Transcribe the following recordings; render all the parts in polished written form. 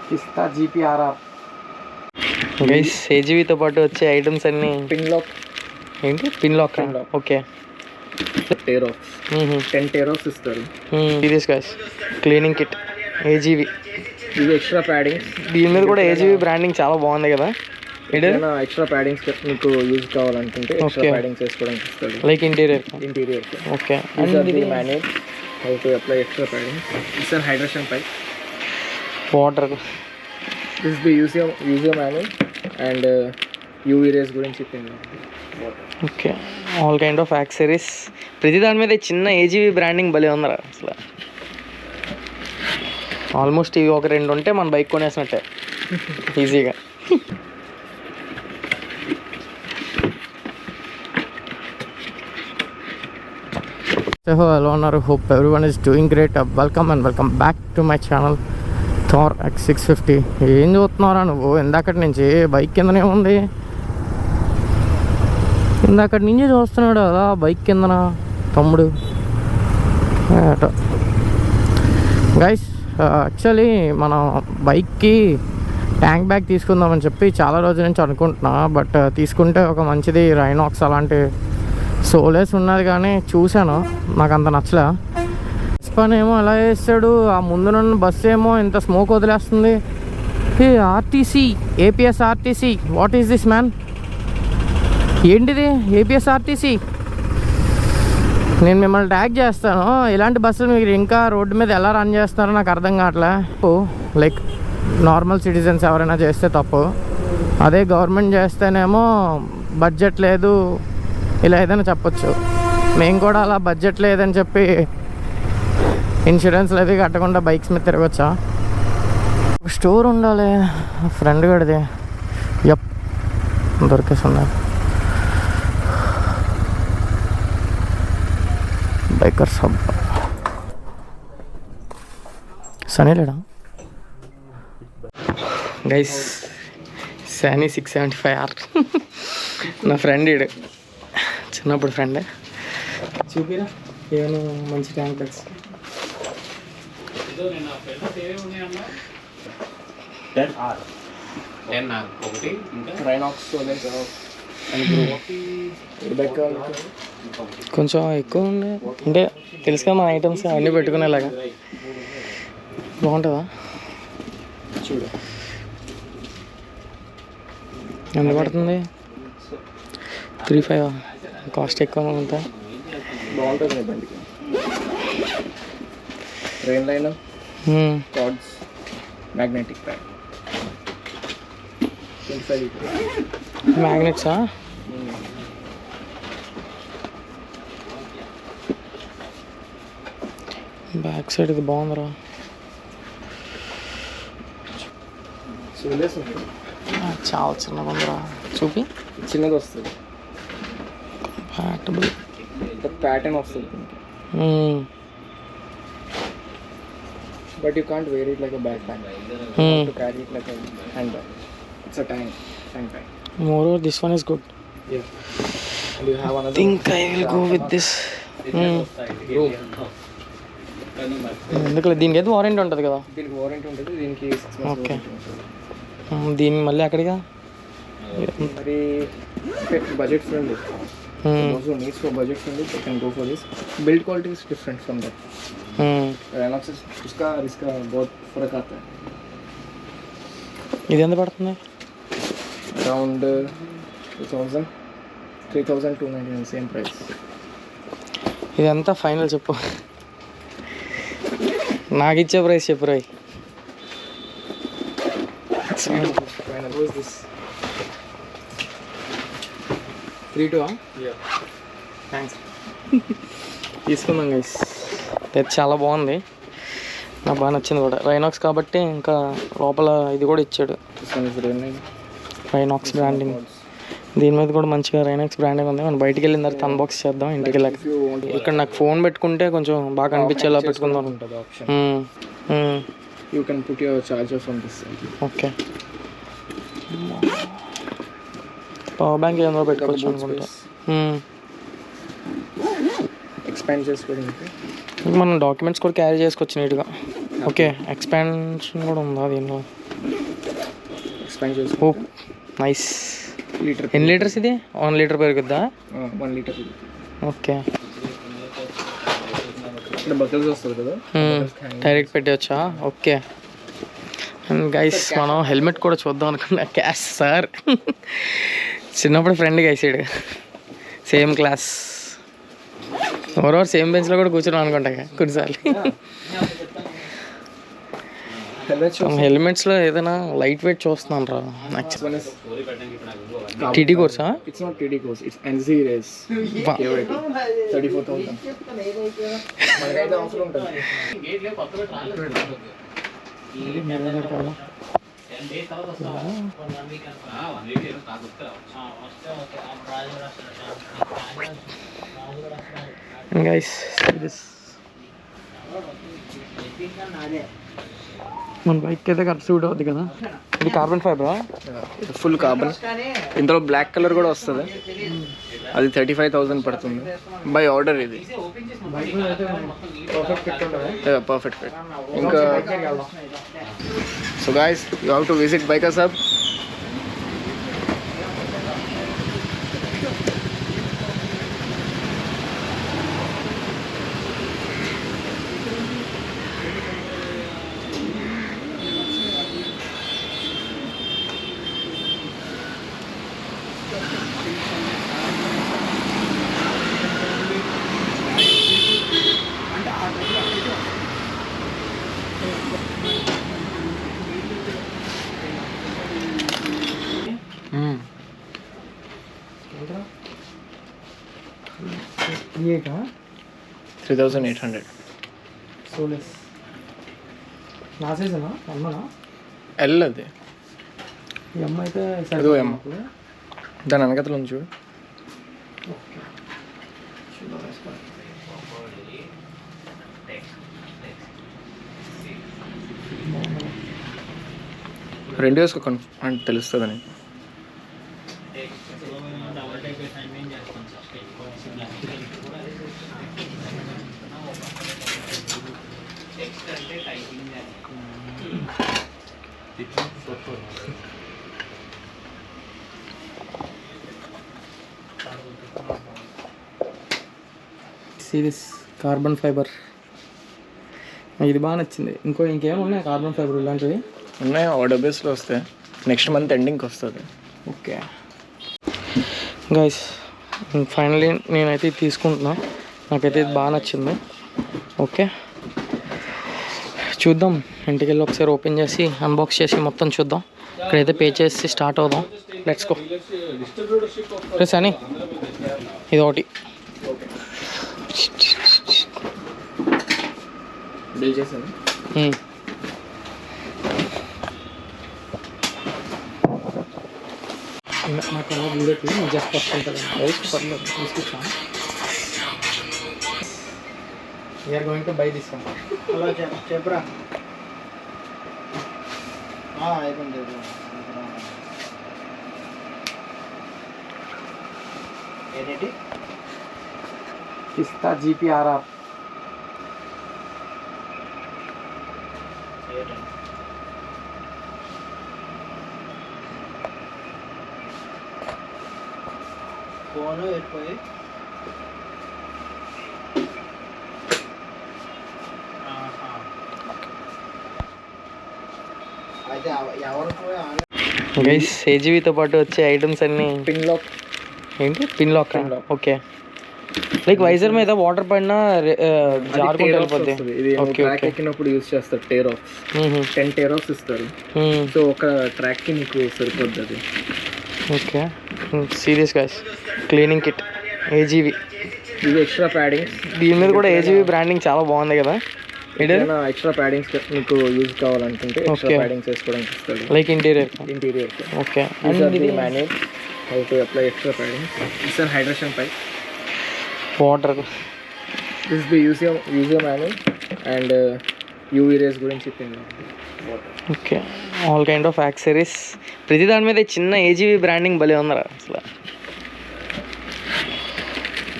పిస్తా GPRR guys ఏజీవీతో పాటు వచ్చే items అన్నీ పిన్ లాక్. ఏంటి pin lock? Okay. Tear off 10 tear offs ఇస్తారు. Serious guys cleaning kit AGV. ఇది ఎక్స్ట్రా ప్యాడింగ్స్. దీని మీద కూడా ఏజీవీ బ్రాండింగ్ చాలా బాగుంది కదా. ఏదైనా ఎక్స్ట్రా ప్యాడింగ్స్ మీకు యూజ్ కావాలనుకుంటే ఎక్స్ట్రా ప్యాడింగ్స్ వేసుకోవడానికి ఇస్తుంది. Like interior. ఓకే. అండ్ ఇది manage how to apply extra paddings. It's an hydration pipe. Water. This the user manual and UV rays గురించి చెప్పింది. Okay. All kind of accessories. ప్రతి దాని మీద చిన్న ఏజీవీ బ్రాండింగ్ భలే ఉందరా అసలు. ఆల్మోస్ట్ ఇవి ఒక 2 ఉంటే మన బైక్ కొనేసినట్టే ఈజీగా. హలో అన్నారు. Hope everyone is doing great. Welcome and welcome back to my channel Thar X650. ఏం చూస్తున్నారా నువ్వు? ఇందాకటి నుంచి బైక్ కిందనే ఉంది. ఇందాకటి నుంచి చూస్తున్నాడు కదా బైక్ కిందన తమ్ముడు. గైస్ యాక్చువల్లీ మన బైక్కి ట్యాంక్ బ్యాగ్ తీసుకుందామని చెప్పి చాలా రోజుల నుంచి అనుకుంటున్నా. బట్ తీసుకుంటే ఒక మంచిది రైనాక్స్ అలాంటి సోలేస్ ఉన్నది కానీ చూశాను, నాకు అంత నచ్చలే. పని ఏమో ఎలా చేస్తాడు, ఆ ముందున్న బస్సు ఏమో ఇంత స్మోక్ వదిలేస్తుంది. RTC APS RTC, what is this man? ఏంటిది ఏపీఎస్ ఆర్టీసీ? నేను మిమ్మల్ని ట్యాగ్ చేస్తాను. ఇలాంటి బస్సులు మీరు ఇంకా రోడ్డు మీద ఎలా రన్ చేస్తున్నారో నాకు అర్థం కావట్లే. లైక్ నార్మల్ సిటిజన్స్ ఎవరైనా చేస్తే తప్పు, అదే గవర్నమెంట్ చేస్తేనేమో బడ్జెట్ లేదు ఇలా ఏదైనా చెప్పొచ్చు. మేము కూడా అలా బడ్జెట్ లేదని చెప్పి ఇన్సూరెన్స్లు అది కట్టకుండా బైక్స్ మీద తిరగచ్చా? స్టోర్ ఉండాలి ఫ్రెండ్ గడిది. యప్ దొరికేస్తున్నా. బైకర్ సబ్ సనీ లేడా? గైస్ సానీ 675R నా ఫ్రెండ్ ఇడు, చిన్నప్పుడు ఫ్రెండే. చూపిరా ఏమైనా మంచి ట్యాంక్ బ్యాగ్స్. కొంచెం ఎక్కువ ఉండే అంటే తెలుసు కదా మన ఐటమ్స్ అన్నీ పెట్టుకునేలాగా. బాగుంటుందా? చూడు ఎంత పడుతుంది? 35 కాస్ట్ ఎక్కువ అంతా. బాగుంటుంది బండికి. Train line cards magnetic pad 25 మ్యాగ్నెట్సా? బ్యాక్ సైడ్ ఇది బాగుందిరా. చాలా చిన్నగా ఉందిరా. చూపి. చిన్నది వస్తుంది, కంపాటబుల్ ప్యాటర్న్ వస్తుంది. But you can't wear it like a backpack. You have to carry it like a handbag. It's a tank bag. Moreover, this one is good. Yeah. And you have another. Think I will go with this. ఎందుకు దీనికి అయితే warranty ఉంటుంది కదా? దీనికి warranty ఉంటుంది, దీనికి 6 months. Okay. దీన్ని మళ్ళీ అక్కడిగా మరి budget friendly. Those who needs for budget friendly they can go for this. Build quality is different from that. Rhinox उसका बहुत फर्क आता है. ఇది ఎంత పడుతుంది? Around 2000 3299 same price. ఇది ఎంత ఫైనల్ చెప్పు? నాకు ఇచ్చే ప్రైస్ చెప్పు రాయ్. Final was this 32. Yeah. Thanks. తీసుకుందాం గైస్. ఇది చాలా బాగుంది, నాకు బాగా నచ్చింది కూడా. రైనాక్స్ కాబట్టి ఇంకా లోపల ఇది కూడా ఇచ్చాడు, రైనాక్స్ బ్రాండింగ్. దీని మీద కూడా మంచిగా రైనాక్స్ బ్రాండింగ్ ఉంది. మనం బయటికి వెళ్ళిన తర్వాత అన్బాక్స్ చేద్దాం ఇంటికి వెళ్ళాక. ఇక్కడ నాకు ఫోన్ పెట్టుకుంటే కొంచెం బాగా కనిపించేలా పెట్టుకుందాం. You can put your charger from this side. Okay. Power bank ఏదో పెట్టుకోవచ్చు అనుకుంటా. ఎక్స్పాండ్ చేసుకోవడానికి మనం డాక్యుమెంట్స్ కూడా క్యారీ చేసుకోవచ్చు నీట్గా. ఓకే, ఎక్స్పాన్షన్ కూడా ఉందా దీనిలో? ఎక్స్పాండ్ చేసి ఓ నైస్. లీటర్ ఎన్ని లీటర్స్ ఇది? 1 లీటర్ పెరుగుద్దా? 1 లీటర్. ఓకే, ఇక్కడ బకెల్స్ వస్తుంది కదా, డైరెక్ట్ పెట్టవచ్చా? ఓకే. అండ్ గైస్ మనం హెల్మెట్ కూడా చూద్దాం అనుకున్నా. క్యాష్ సార్ చిన్నప్పుడు ఫ్రెండ్ గైసాడు, సేమ్ క్లాస్, ఎవరెవరు సేమ్ బెంచ్లో కూడా కూర్చున్నాం అనుకుంటా కొన్నిసార్లు. హెల్మెట్స్లో ఏదైనా లైట్ వెయిట్ చూస్తున్నాను రా. టీటీ కోర్సా? It's not TT course, it's NC race. 34,000 మనకైతే అవసరం ఉంటుంది. గైస్ మన బైక్ అయితే కరెక్ట్ సూట్ అవుతుంది కదా. ఇది కార్బన్ ఫైబరా? ఇది ఫుల్ కార్బన్. ఇందులో బ్లాక్ కలర్ కూడా వస్తుంది, అది 35,000 పడుతుంది బై ఆర్డర్. ఇది పర్ఫెక్ట్ ఫిట్. ఇంకా so guys you have to visit bikers hub. ఇయేగా 3,800. సోలెస్ నా సైజునా? అమ్మనా? ఎల్ అది. ఈ అమ్మ అయితే అదో ఎమ్. దాని వెనకతలు ఉంది చూడు. రెండు వేసుకో అంటే తెలుస్తుందని. సిరీస్ కార్బన్ ఫైబర్ ఇది బాగా నచ్చింది. ఇంకేమున్నాయి కార్బన్ ఫైబర్ ఇలాంటివి? ఉన్నాయి, ఆర్డర్ బేస్లో వస్తాయి. నెక్స్ట్ మంత్ ఎండింగ్కి వస్తుంది. ఓకే గైస్, ఫైనలీ నేనైతే ఇది తీసుకుంటున్నా. నాకైతే ఇది బాగా నచ్చింది. ఓకే చూద్దాం, ఇంటికి వెళ్ళి ఒకసారి ఓపెన్ చేసి అన్బాక్స్ చేసి మొత్తం చూద్దాం. ఇక్కడైతే పే చేసి స్టార్ట్ అవుదాం. Let's go. ప్లస్ అని ఇది ఒకటి బిల్ చేశాను. నాకు అలా బుల్లెట్ జస్ట్ వస్తుంటుంది. పర్లేదు తీసుకొచ్చాను. We're going to buy this one. Hello చెప్పరా. అయిపోయింది. ఏంటి? పిస్తా జీపీఆర్ఆర్. ఫోను వెళ్ళిపోయి అయితే ఎవరికి గైస్ ఏజీవీతో పాటు వచ్చే ఐటమ్స్ అన్నీ పిన్ లాక్. ఏంటి? Pin lock. Okay, like visor మీద వాటర్ పడినా జారుకుంటూ వెళ్ళిపోద్ది. ఇది ఓకే ట్రాక్ ఓకే. ఎక్కినప్పుడు యూజ్ చేస్తారు. టేర్ ఆఫ్ 10 టేర్ ఆఫ్స్ ఇస్తారు. సో ఒక ట్రాక్కి నీకు సరిపోద్ది అది. Okay serious guys, cleaning kit AGV. ఇది ఎక్స్ట్రా ప్యాడింగ్. దీని మీద కూడా ఏజీవీ బ్రాండింగ్ చాలా బాగుంది కదా. ఏదైనా ఎక్స్ట్రా ప్యాడింగ్స్ మీకు యూజ్ కావాలనుకుంటే ఎక్స్ట్రా Okay. ప్యాడింగ్స్ వేసుకోవడానికి ఇస్తాడు. Like interior. Interior okay, manual how to apply extra padding. It's an hydration pipe. Water. This is the user manual and UV rays గురించి చెప్పింది. Okay, all kind of accessories. ప్రతి దాని మీద చిన్న ఏజీవీ branding భలే ఉందరా అసలు.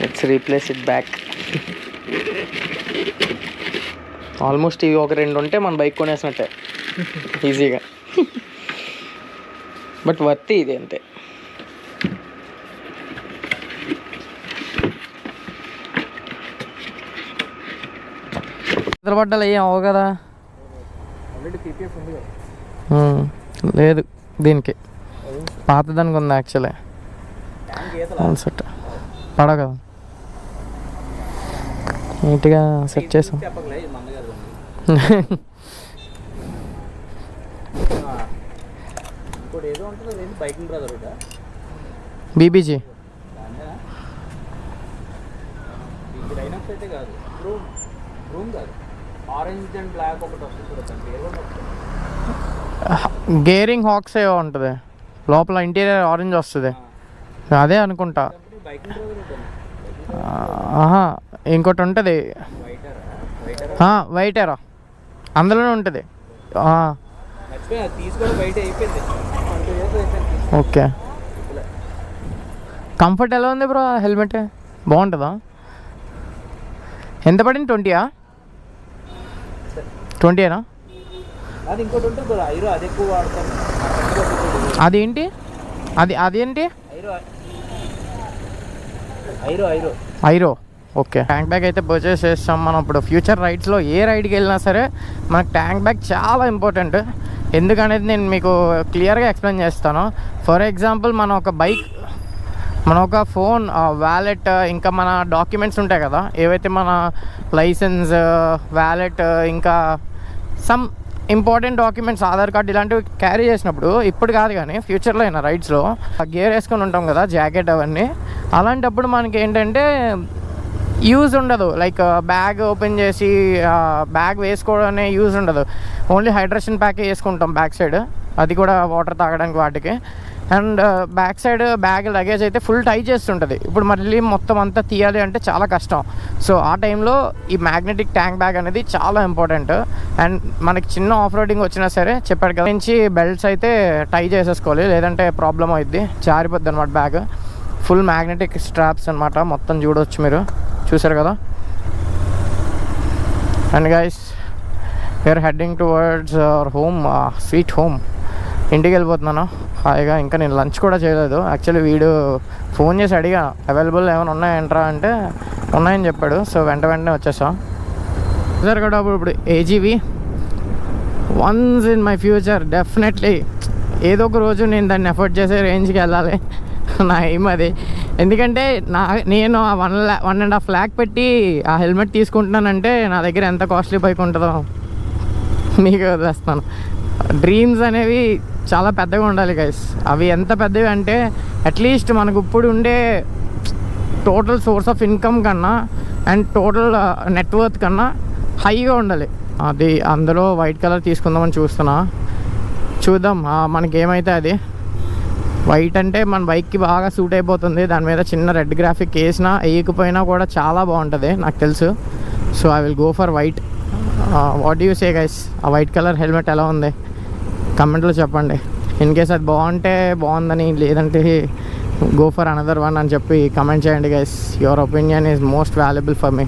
Let's replace it back. Almost ఇవి ఒక 2 ఉంటే మన బైక్ కొనేసినట్టే ఈజీగా. బట్ వర్తి ఇది అంతే. పడ్డాలు ఏం అవ్వవు కదా. ఆల్రెడీ పీపీఎఫ్ ఉంది కదా. లేదు దీనికి, పాతదానికి ఉంది యాక్చువల్లీ. సెట్ పడవు కదా, నీట్గా సెట్ చేసాం. బీబీజీ గేరింగ్ హాక్స్ ఏవో ఉంటుంది లోపల, ఇంటీరియర్ ఆరెంజ్ వస్తుంది, అదే అనుకుంటా. ఇంకోటి ఉంటుంది వైటరా, అందులోనే ఉంటుంది. ఓకే. కంఫర్ట్ ఎలా ఉంది బ్రో హెల్మెట్? బాగుంటుందా? ఎంత పడింది? 20 20ఏనా? అదేంటి అదేంటి ఐరో. ఓకే. ట్యాంక్ బ్యాగ్ అయితే పర్చేస్ చేస్తాం మనం. ఇప్పుడు ఫ్యూచర్ రైడ్స్లో ఏ రైడ్కి వెళ్ళినా సరే మనకు ట్యాంక్ బ్యాగ్ చాలా ఇంపార్టెంట్. ఎందుకనేది నేను మీకు క్లియర్గా ఎక్స్ప్లెయిన్ చేస్తాను. ఫర్ ఎగ్జాంపుల్ మన ఒక ఫోన్, వ్యాలెట్, ఇంకా మన డాక్యుమెంట్స్ ఉంటాయి కదా, ఏవైతే మన లైసెన్స్, వ్యాలెట్, ఇంకా some important documents, Aadhaar card ఇలాంటివి క్యారీ చేసినప్పుడు, ఇప్పుడు కాదు కానీ ఫ్యూచర్లో అయినా రైడ్స్లో గేర్ వేసుకొని ఉంటాం కదా, జాకెట్ అవన్నీ. అలాంటప్పుడు మనకి ఏంటంటే యూజ్ ఉండదు. లైక్ బ్యాగ్ ఓపెన్ చేసి బ్యాగ్ వేసుకోవడం యూజ్ ఉండదు. ఓన్లీ హైడ్రేషన్ ప్యాకే వేసుకుంటాం బ్యాక్ సైడ్, అది కూడా వాటర్ తాగడానికి వాటికి. And back side bag luggage అయితే ఫుల్ టైట్ చేస్తుంటుంది. ఇప్పుడు మళ్ళీ మొత్తం అంతా తీయాలి అంటే చాలా కష్టం. సో ఆ టైంలో ఈ మ్యాగ్నెటిక్ ట్యాంక్ బ్యాగ్ అనేది చాలా ఇంపార్టెంట్. అండ్ మనకి చిన్న ఆఫ్ రోడింగ్ వచ్చినా సరే చెప్పాడు కదా, నుంచి బెల్ట్స్ అయితే టై చేసేసుకోవాలి, లేదంటే ప్రాబ్లం అవుద్ది, జారిపోద్ది అనమాట బ్యాగ్. ఫుల్ మ్యాగ్నెటిక్ స్ట్రాప్స్ అనమాట, మొత్తం చూడవచ్చు, మీరు చూసారు కదా. And guys, we are heading towards our home, sweet home. ఇంటికి వెళ్ళిపోతున్నాను హాయిగా. ఇంకా నేను లంచ్ కూడా చేయలేదు యాక్చువల్లీ. వీడు ఫోన్ చేసి అడిగా అవైలబుల్ ఏమైనా ఉన్నాయంట్రా అంటే ఉన్నాయని చెప్పాడు. సో వెంటనే వచ్చేసాం. సార్ కూడా ఇప్పుడు AGV once in my future definitely ఏదో ఒక రోజు నేను దాన్ని ఎఫర్ట్ చేసే రేంజ్కి వెళ్ళాలి, నా ఎయిమ్ అది. ఎందుకంటే నేను 1.5 lakh పెట్టి ఆ హెల్మెట్ తీసుకుంటున్నానంటే నా దగ్గర ఎంత కాస్ట్లీ బైక్ ఉంటుందో మీకు వదిలేస్తాను. డ్రీమ్స్ అనేవి చాలా పెద్దగా ఉండాలి గైస్. అవి ఎంత పెద్దవి అంటే అట్లీస్ట్ మనకు ఇప్పుడు ఉండే టోటల్ సోర్స్ ఆఫ్ ఇన్కమ్ కన్నా అండ్ టోటల్ నెట్వర్త్ కన్నా హైగా ఉండాలి. అది అందులో వైట్ కలర్ తీసుకుందామని చూద్దాం మనకి ఏమైతే అది. వైట్ అంటే మన బైక్కి బాగా సూట్ అయిపోతుంది. దాని మీద చిన్న రెడ్ గ్రాఫిక్ వేసినా వేయకపోయినా కూడా చాలా బాగుంటుంది నాకు తెలుసు. So I will go for white. What do you say guys? ఆ వైట్ కలర్ హెల్మెట్ ఎలా ఉంది కమెంట్లో చెప్పండి. ఇన్ కేస్ అది బాగుంటే బాగుందని, లేదంటే గో ఫర్ అనదర్ వన్ అని చెప్పి కమెంట్ చేయండి guys. Your opinion is most valuable for me.